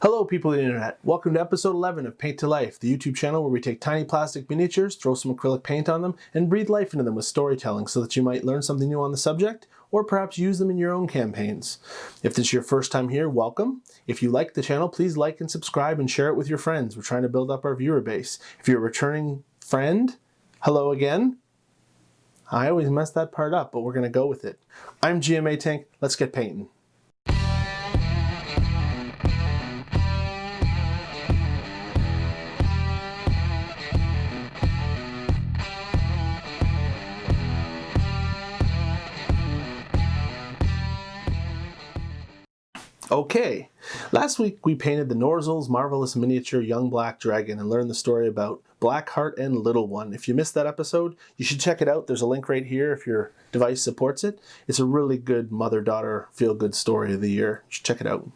Hello people of the internet, welcome to episode 11 of Paint to Life, the YouTube channel where we take tiny plastic miniatures, throw some acrylic paint on them, and breathe life into them with storytelling so that you might learn something new on the subject, or perhaps use them in your own campaigns. If this is your first time here, welcome. If you like the channel, please like and subscribe and share it with your friends. We're trying to build up our viewer base. If you're a returning friend, hello again. I always mess that part up, but we're going to go with it. I'm GM Atank, let's get painting. Okay, last week we painted the Norzul's marvelous miniature young black dragon and learned the story about Blackheart and Little One. If you missed that episode, you should check it out. There's a link right here if your device supports it. It's a really good mother-daughter feel-good story of the year. You should check it out.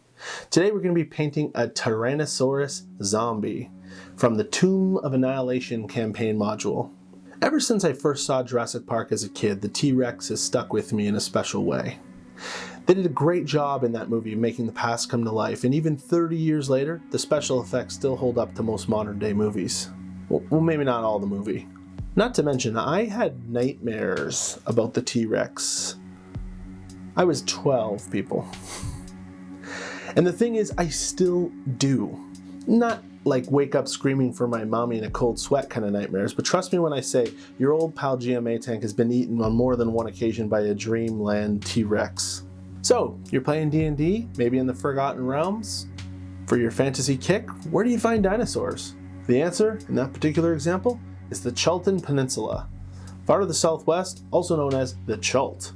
Today we're going to be painting a Tyrannosaurus Zombie from the Tomb of Annihilation campaign module. Ever since I first saw Jurassic Park as a kid, the T-Rex has stuck with me in a special way. They did a great job in that movie making the past come to life, and even 30 years later, the special effects still hold up to most modern day movies. Well, maybe not all the movie. Not to mention, I had nightmares about the T-Rex. I was 12, people. And the thing is, I still do. Not like wake up screaming for my mommy in a cold sweat kind of nightmares, but trust me when I say your old pal GM Atank has been eaten on more than one occasion by a dreamland T-Rex. So, you're playing D&D, maybe in the Forgotten Realms? For your fantasy kick, where do you find dinosaurs? The answer, in that particular example, is the Chultan Peninsula, far to the southwest, also known as the Chult.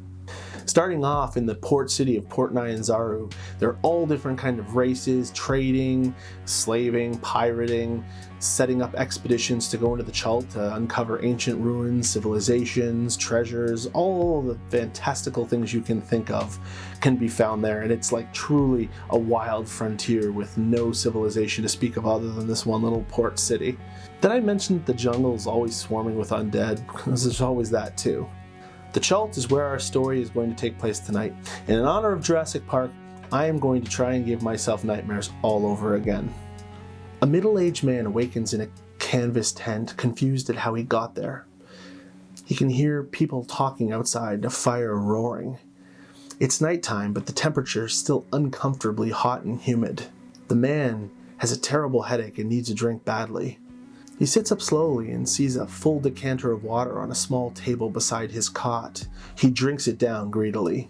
Starting off in the port city of Port Nyanzaru, there are all different kinds of races, trading, slaving, pirating, setting up expeditions to go into the Chult to uncover ancient ruins, civilizations, treasures, all the fantastical things you can think of can be found there, and it's like truly a wild frontier with no civilization to speak of other than this one little port city. Did I mention that the jungle is always swarming with undead? Because there's always that too. The Chult is where our story is going to take place tonight, and in honor of Jurassic Park, I am going to try and give myself nightmares all over again. A middle-aged man awakens in a canvas tent, confused at how he got there. He can hear people talking outside, a fire roaring. It's nighttime, but the temperature is still uncomfortably hot and humid. The man has a terrible headache and needs a drink badly. He sits up slowly and sees a full decanter of water on a small table beside his cot. He drinks it down greedily.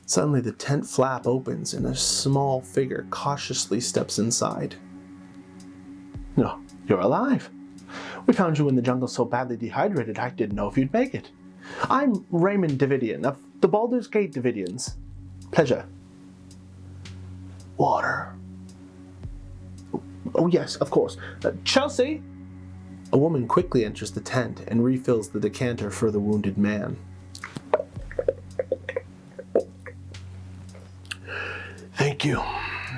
Suddenly the tent flap opens and a small figure cautiously steps inside. "No, you're alive. We found you in the jungle so badly dehydrated I didn't know if you'd make it. I'm Raymond Davidian of the Baldur's Gate Davidians. Pleasure." "Water." "Oh yes, of course. Chelsea!" A woman quickly enters the tent and refills the decanter for the wounded man. "Thank you,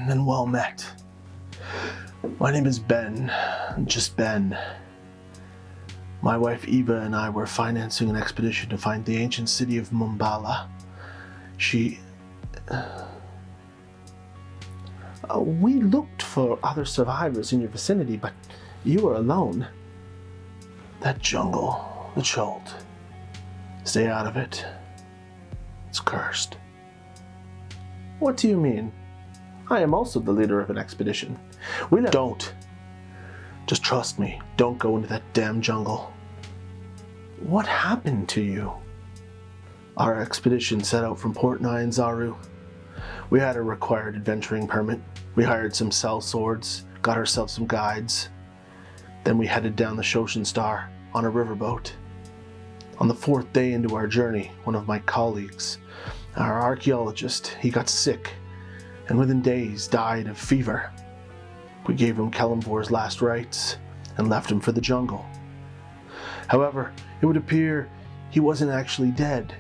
and well met. My name is Ben, just Ben. My wife Eva and I were financing an expedition to find the ancient city of Mbala. We looked for other survivors in your vicinity, but you were alone. That jungle, the Chult. Stay out of it. It's cursed." "What do you mean? I am also the leader of an expedition. Don't. Just trust me. Don't go into that damn jungle." "What happened to you?" "Our expedition set out from Port Nyanzaru. We had a required adventuring permit. We hired some cell swords, got ourselves some guides. Then we headed down the Shoshin Star on a riverboat. On the 4th day into our journey, one of my colleagues, our archaeologist, he got sick and within days died of fever. We gave him Kelemvor's last rites and left him for the jungle. However, it would appear he wasn't actually dead,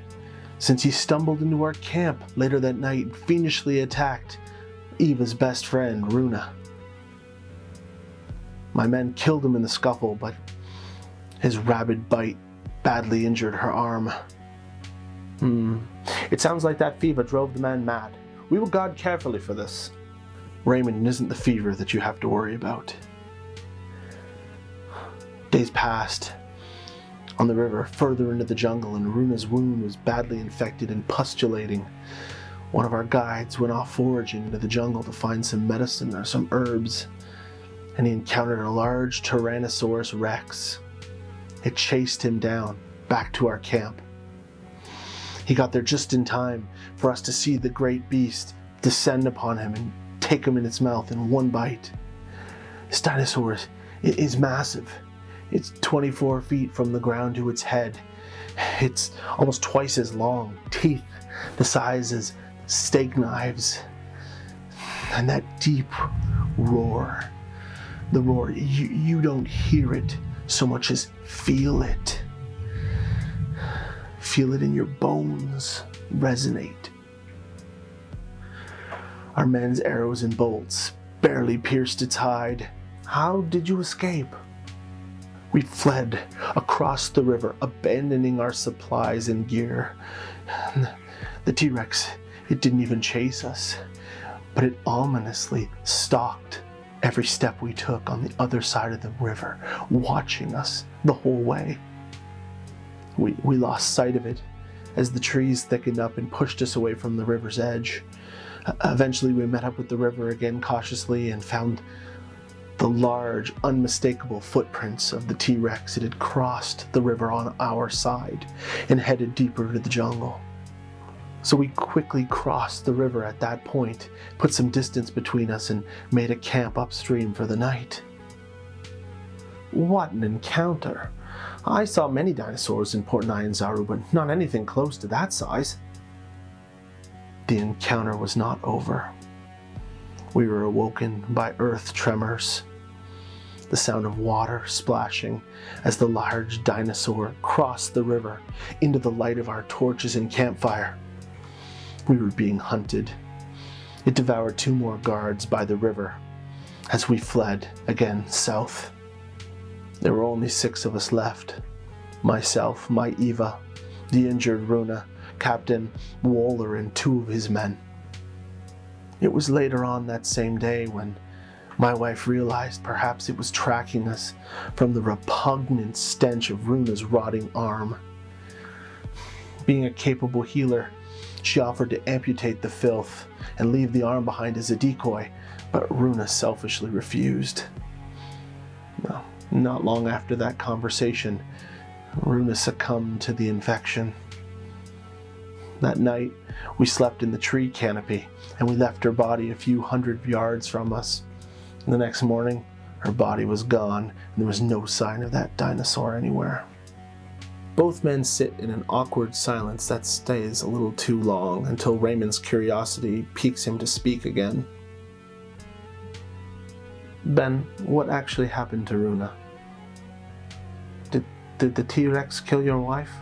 since he stumbled into our camp later that night and fiendishly attacked Eva's best friend, Runa. My men killed him in the scuffle, but his rabid bite badly injured her arm. It sounds like that fever drove the man mad. We will guard carefully for this." Raymond, it isn't the fever that you have to worry about. Days passed on the river, further into the jungle, and Runa's wound was badly infected and pustulating. One of our guides went off foraging into the jungle to find some medicine or some herbs, and he encountered a large Tyrannosaurus Rex. It chased him down, back to our camp. He got there just in time for us to see the great beast descend upon him and take him in its mouth in one bite. This dinosaur is massive. It's 24 feet from the ground to its head. It's almost twice as long, teeth the size as steak knives. And that deep roar, the roar, you don't hear it so much as feel it. Feel it in your bones resonate. Our men's arrows and bolts barely pierced its hide. How did you escape? We fled across the river, abandoning our supplies and gear. The T-Rex, it didn't even chase us, but it ominously stalked every step we took on the other side of the river, watching us the whole way. We lost sight of it as the trees thickened up and pushed us away from the river's edge. Eventually we met up with the river again cautiously and found the large, unmistakable footprints of the T-Rex. It had crossed the river on our side and headed deeper into the jungle. So we quickly crossed the river at that point, put some distance between us, and made a camp upstream for the night. What an encounter! I saw many dinosaurs in Port Nyanzaru, but not anything close to that size. The encounter was not over. We were awoken by earth tremors, the sound of water splashing as the large dinosaur crossed the river into the light of our torches and campfire. We were being hunted. It devoured 2 more guards by the river as we fled again south. There were only 6 of us left. Myself, my Eva, the injured Runa, Captain Waller, and 2 of his men. It was later on that same day when my wife realized perhaps it was tracking us from the repugnant stench of Runa's rotting arm. Being a capable healer, she offered to amputate the filth and leave the arm behind as a decoy, but Runa selfishly refused. No, not long after that conversation, Runa succumbed to the infection. That night, we slept in the tree canopy, and we left her body a few hundred yards from us. The next morning, her body was gone, and there was no sign of that dinosaur anywhere. Both men sit in an awkward silence that stays a little too long until Raymond's curiosity piques him to speak again. Ben, what actually happened to Runa? Did the T-Rex kill your wife?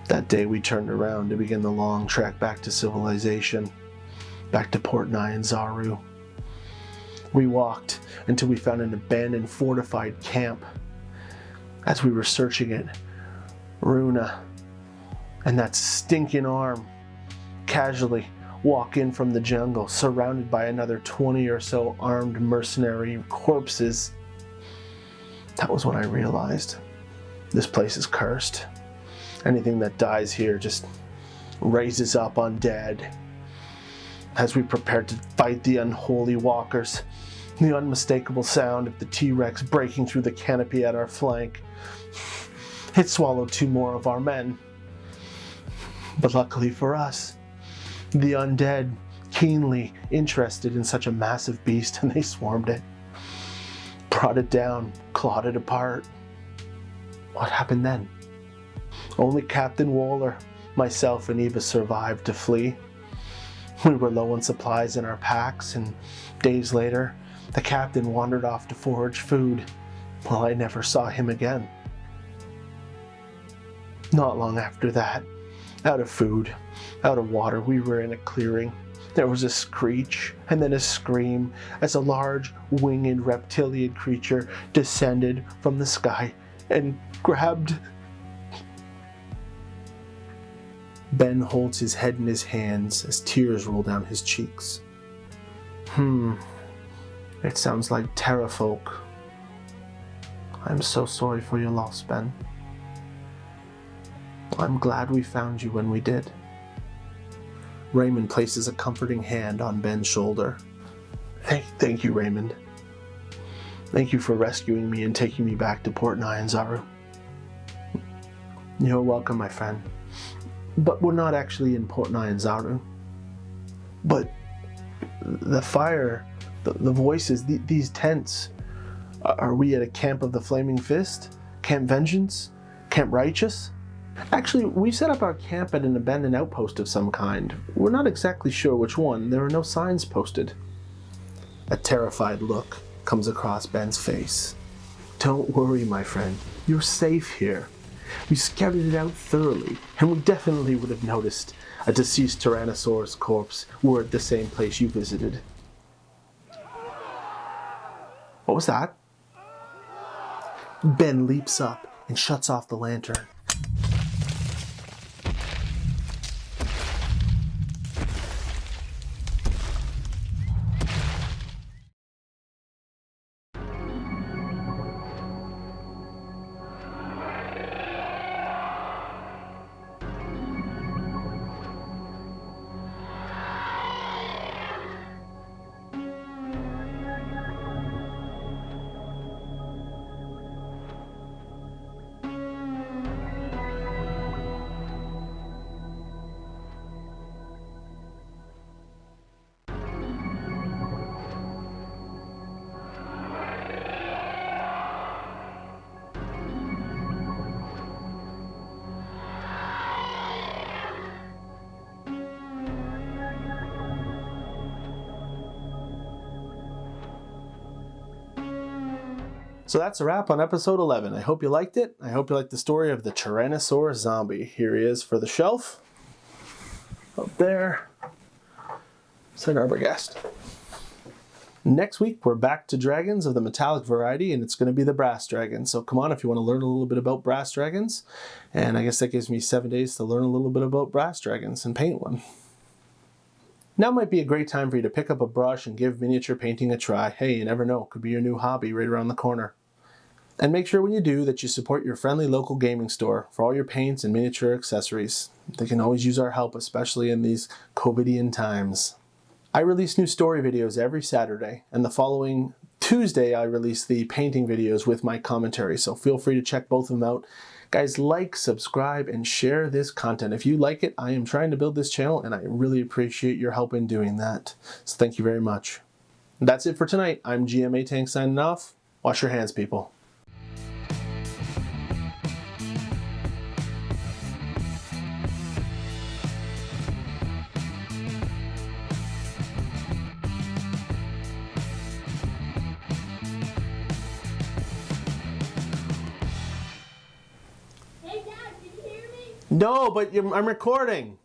That day we turned around to begin the long trek back to civilization, back to Port Nyanzaru. We walked until we found an abandoned fortified camp. As we were searching it, Runa and that stinking arm casually walk in from the jungle, surrounded by another 20 or so armed mercenary corpses. That was when I realized this place is cursed. Anything that dies here just raises up undead. As we prepared to fight the unholy walkers, the unmistakable sound of the T-Rex breaking through the canopy at our flank, it swallowed 2 more of our men. But luckily for us, the undead, keenly interested in such a massive beast, and they swarmed it, brought it down, clawed it apart. What happened then? Only Captain Waller, myself, and Eva survived to flee. We were low on supplies in our packs, and days later, the captain wandered off to forage food. Well, I never saw him again. Not long after that, out of food, out of water, we were in a clearing. There was a screech and then a scream as a large winged reptilian creature descended from the sky and grabbed. Ben holds his head in his hands as tears roll down his cheeks. It sounds like terrafolk. I'm so sorry for your loss, Ben. I'm glad we found you when we did. Raymond places a comforting hand on Ben's shoulder. Thank you, Raymond. Thank you for rescuing me and taking me back to Port Nyanzaru. You're welcome, my friend. But we're not actually in Port Nyanzaru. But the fire, the voices, these tents, are we at a Camp of the Flaming Fist? Camp Vengeance? Camp Righteous? Actually, we set up our camp at an abandoned outpost of some kind. We're not exactly sure which one. There are no signs posted. A terrified look comes across Ben's face. Don't worry, my friend. You're safe here. We scouted it out thoroughly, and we definitely would have noticed a deceased Tyrannosaurus corpse were at the same place you visited. What was that? Ben leaps up and shuts off the lantern. So that's a wrap on episode 11. I hope you liked it. I hope you liked the story of the Tyrannosaurus Zombie. Here he is for the shelf. Up there. It's an Arbogast. Next week, we're back to dragons of the metallic variety, and it's going to be the brass dragon. So come on if you want to learn a little bit about brass dragons. And I guess that gives me 7 days to learn a little bit about brass dragons and paint one. Now might be a great time for you to pick up a brush and give miniature painting a try. Hey, you never know, could be your new hobby right around the corner. And make sure when you do that you support your friendly local gaming store for all your paints and miniature accessories. They can always use our help, especially in these COVIDian times. I release new story videos every Saturday, and the following Tuesday I release the painting videos with my commentary, so feel free to check both of them out. Guys, like, subscribe, and share this content. If you like it, I am trying to build this channel, and I really appreciate your help in doing that. So thank you very much. That's it for tonight. I'm GM Atank signing off. Wash your hands, people. No, but I'm recording.